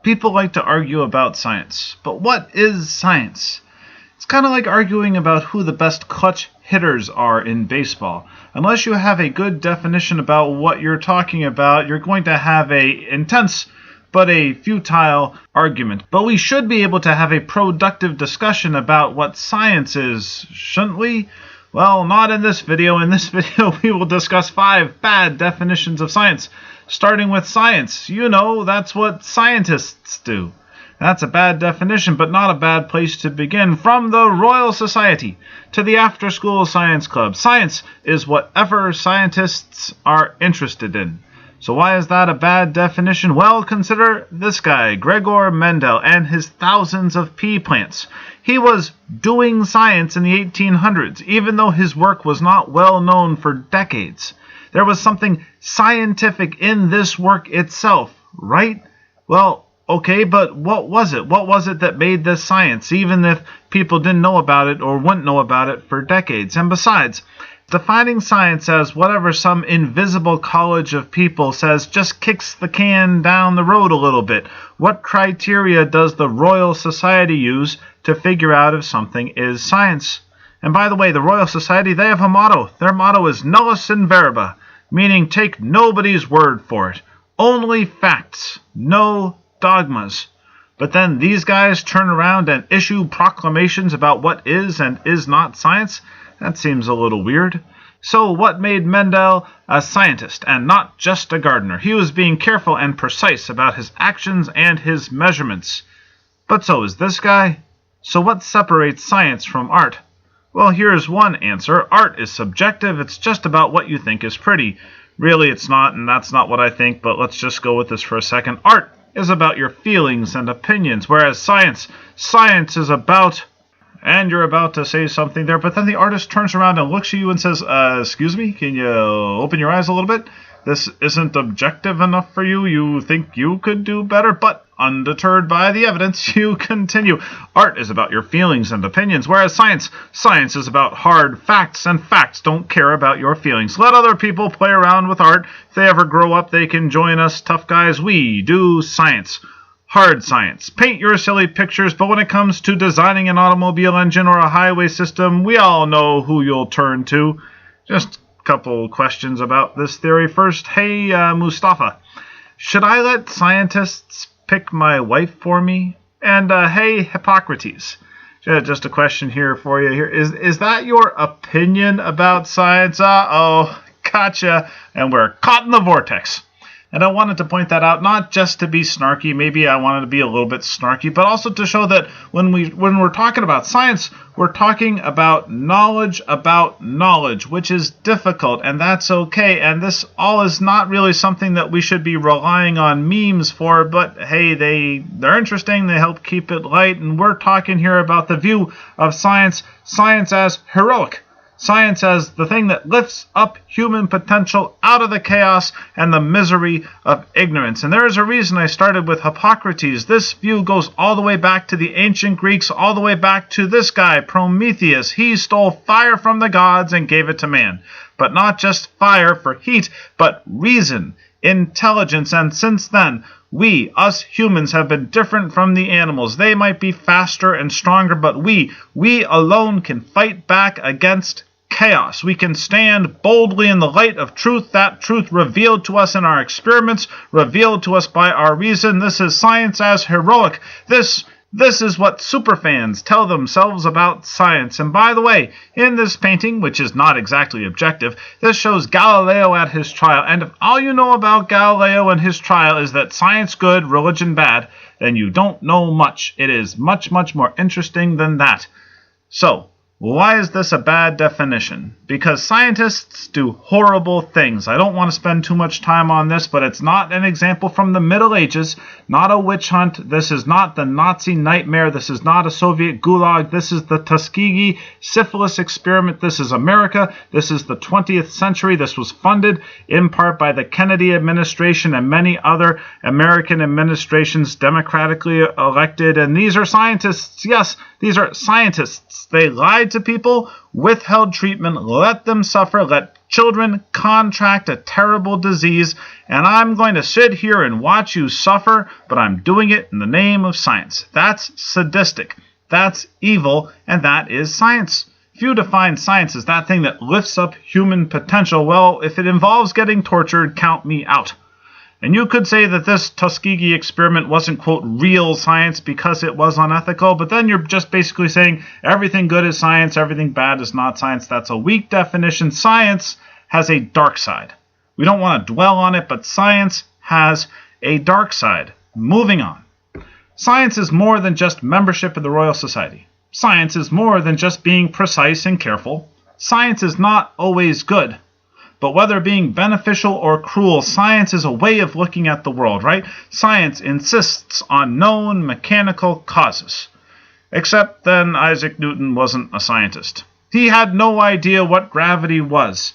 People like to argue about science, but what is science? It's kind of like arguing about who the best clutch hitters are in baseball. Unless you have a good definition about what you're talking about, you're going to have a intense but a futile argument. But we should be able to have a productive discussion about what science is, shouldn't we? Well, not in this video. In this video, we will discuss 5 bad definitions of science. Starting with science. You know, that's what scientists do. That's a bad definition, but not a bad place to begin. From the Royal Society to the after-school science club. Science is whatever scientists are interested in. So why is that a bad definition? Well, consider this guy, Gregor Mendel, and his thousands of pea plants. He was doing science in the 1800s, even though his work was not well known for decades. There was something scientific in this work itself, right? Well, okay, but what was it? What was it that made this science, even if people didn't know about it or wouldn't know about it for decades? And besides, defining science as whatever some invisible college of people says just kicks the can down the road a little bit. What criteria does the Royal Society use to figure out if something is science? And by the way, the Royal Society, they have a motto. Their motto is nullus in verba, meaning take nobody's word for it. Only facts, no dogmas. But then these guys turn around and issue proclamations about what is and is not science? That seems a little weird. So what made Mendel a scientist and not just a gardener? He was being careful and precise about his actions and his measurements. But so is this guy. So what separates science from art? Well, here's one answer. Art is subjective. It's just about what you think is pretty. Really, it's not, and that's not what I think, but let's just go with this for a second. Art is about your feelings and opinions, whereas science is about... And you're about to say something there, but then the artist turns around and looks at you and says, excuse me, can you open your eyes a little bit? This isn't objective enough for you. You think you could do better, but undeterred by the evidence, you continue. Art is about your feelings and opinions, whereas science is about hard facts, and facts don't care about your feelings. Let other people play around with art. If they ever grow up, they can join us tough guys. We do science. Hard science. Paint your silly pictures, but when it comes to designing an automobile engine or a highway system, we all know who you'll turn to. Just a couple questions about this theory. First, hey, Mustafa, should I let scientists pick my wife for me? And, hey, Hippocrates, just a question here for you. Is that your opinion about science? Uh-oh, gotcha. And we're caught in the vortex. And I wanted to point that out, not just to be snarky, maybe I wanted to be a little bit snarky, but also to show that when we're talking about science, we're talking about knowledge, which is difficult, and that's okay. And this all is not really something that we should be relying on memes for, but hey, they're interesting, they help keep it light, and we're talking here about the view of science as heroic. Science as the thing that lifts up human potential out of the chaos and the misery of ignorance. And there is a reason I started with Hippocrates. This view goes all the way back to the ancient Greeks, all the way back to this guy, Prometheus. He stole fire from the gods and gave it to man. But not just fire for heat, but reason, intelligence. And since then, we, us humans, have been different from the animals. They might be faster and stronger, but we alone can fight back against chaos. We can stand boldly in the light of truth, that truth revealed to us in our experiments, revealed to us by our reason. This is science as heroic. This is what superfans tell themselves about science. And by the way, in this painting, which is not exactly objective, this shows Galileo at his trial. And if all you know about Galileo and his trial is that science good, religion bad, then you don't know much. It is much, much more interesting than that. So, why is this a bad definition? Because scientists do horrible things. I don't want to spend too much time on this, but it's not an example from the Middle Ages, not a witch hunt. This is not the Nazi nightmare. This is not a Soviet gulag. This is the Tuskegee syphilis experiment. This is America. This is the 20th century. This was funded in part by the Kennedy administration and many other American administrations democratically elected. And these are scientists. Yes, these are scientists. They lied lied to people, withheld treatment, let them suffer, let children contract a terrible disease, and I'm going to sit here and watch you suffer, but I'm doing it in the name of science. That's sadistic. That's evil, and that is science. If you define science as that thing that lifts up human potential, well, if it involves getting tortured, count me out. And you could say that this Tuskegee experiment wasn't, quote, real science because it was unethical, but then you're just basically saying everything good is science, everything bad is not science. That's a weak definition. Science has a dark side. We don't want to dwell on it, but science has a dark side. Moving on. Science is more than just membership in the Royal Society. Science is more than just being precise and careful. Science is not always good. But whether being beneficial or cruel, science is a way of looking at the world, right? Science insists on known mechanical causes. Except then Isaac Newton wasn't a scientist. He had no idea what gravity was.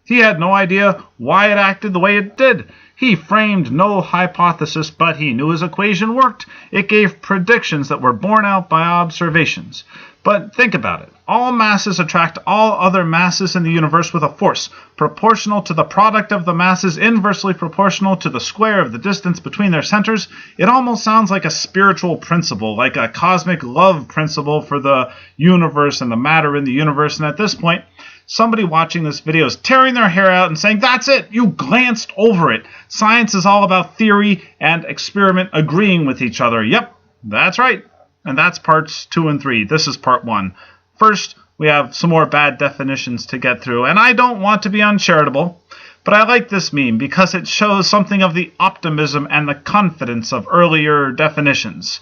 He had no idea why it acted the way it did. He framed no hypothesis, but he knew his equation worked. It gave predictions that were borne out by observations. But think about it. All masses attract all other masses in the universe with a force proportional to the product of the masses, inversely proportional to the square of the distance between their centers. It almost sounds like a spiritual principle, like a cosmic love principle for the universe and the matter in the universe. And at this point, somebody watching this video is tearing their hair out and saying, that's it, you glanced over it. Science is all about theory and experiment agreeing with each other. Yep, that's right. And that's parts 2 and 3. This is part 1. First, we have some more bad definitions to get through. And I don't want to be uncharitable, but I like this meme because it shows something of the optimism and the confidence of earlier definitions.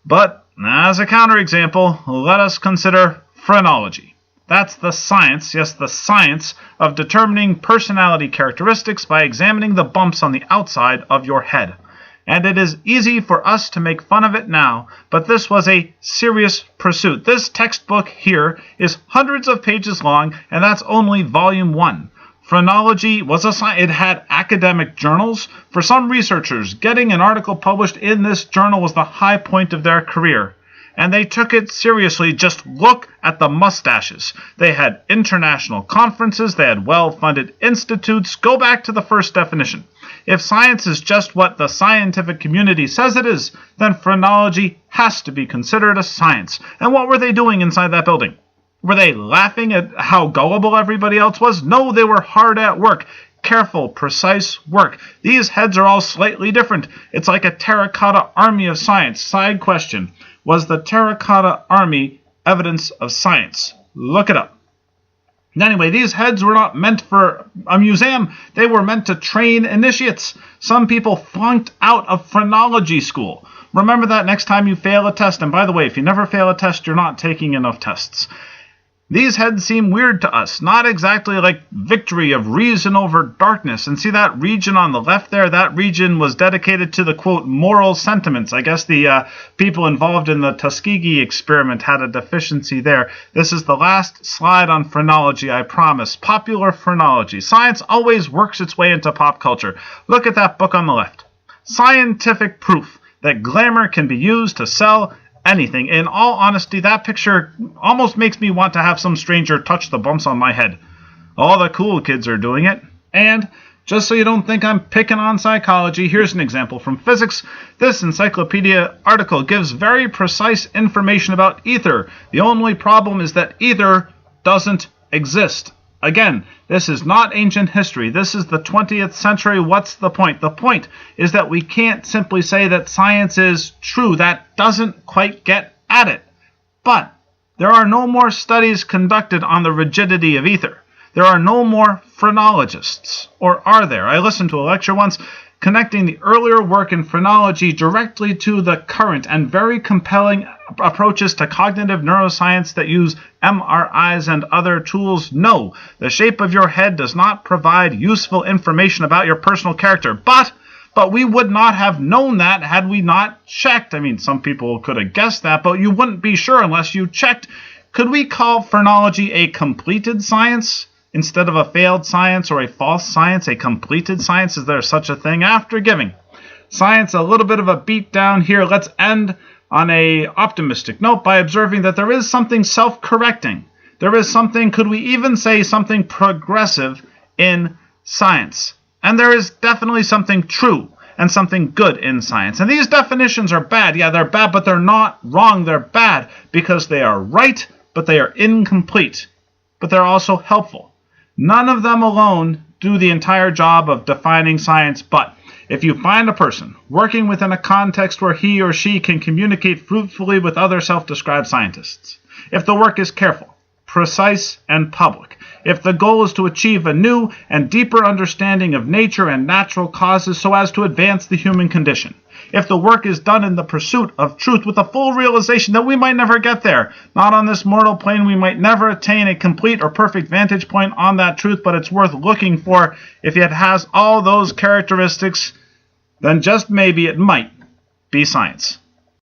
But as a counterexample, let us consider phrenology. That's the science, yes, the science of determining personality characteristics by examining the bumps on the outside of your head. And it is easy for us to make fun of it now, but this was a serious pursuit. This textbook here is hundreds of pages long, and that's only volume 1. Phrenology was a science. It had academic journals. For some researchers, getting an article published in this journal was the high point of their career. And they took it seriously. Just look at the mustaches. They had international conferences. They had well-funded institutes. Go back to the first definition. If science is just what the scientific community says it is, then phrenology has to be considered a science. And what were they doing inside that building? Were they laughing at how gullible everybody else was? No, they were hard at work. Careful, precise work. These heads are all slightly different. It's like a terracotta army of science. Side question. Was the terracotta army evidence of science? Look it up. Anyway, these heads were not meant for a museum. They were meant to train initiates. Some people flunked out of phrenology school. Remember that next time you fail a test. And by the way, if you never fail a test, you're not taking enough tests. These heads seem weird to us, not exactly like victory of reason over darkness. And see that region on the left there? That region was dedicated to the, quote, moral sentiments. I guess the people involved in the Tuskegee experiment had a deficiency there. This is the last slide on phrenology, I promise. Popular phrenology. Science always works its way into pop culture. Look at that book on the left. Scientific proof that glamour can be used to sell anything. In all honesty, that picture almost makes me want to have some stranger touch the bumps on my head. All the cool kids are doing it. And just so you don't think I'm picking on psychology, here's an example from physics. This encyclopedia article gives very precise information about ether. The only problem is that ether doesn't exist. Again, this is not ancient history. This is the 20th century. What's the point? The point is that we can't simply say that science is true. That doesn't quite get at it. But there are no more studies conducted on the rigidity of ether. There are no more phrenologists. Or are there? I listened to a lecture once connecting the earlier work in phrenology directly to the current and very compelling approaches to cognitive neuroscience that use MRIs and other tools. No, the shape of your head does not provide useful information about your personal character. But we would not have known that had we not checked. I mean, some people could have guessed that, but you wouldn't be sure unless you checked. Could we call phrenology a completed science? Instead of a failed science or a false science, a completed science? Is there such a thing? After giving science a little bit of a beat down here, let's end on a optimistic note by observing that there is something self-correcting There is something, could we even say something progressive in science? And there is definitely something true and something good in science. And these definitions are bad. Yeah, they're bad, but they're not wrong. They're bad because they are right, but they are incomplete. But they're also helpful. None of them alone do the entire job of defining science, but if you find a person working within a context where he or she can communicate fruitfully with other self-described scientists, if the work is careful, precise, and public, if the goal is to achieve a new and deeper understanding of nature and natural causes so as to advance the human condition, if the work is done in the pursuit of truth with a full realization that we might never get there, not on this mortal plane, we might never attain a complete or perfect vantage point on that truth, but it's worth looking for. If it has all those characteristics, then just maybe it might be science.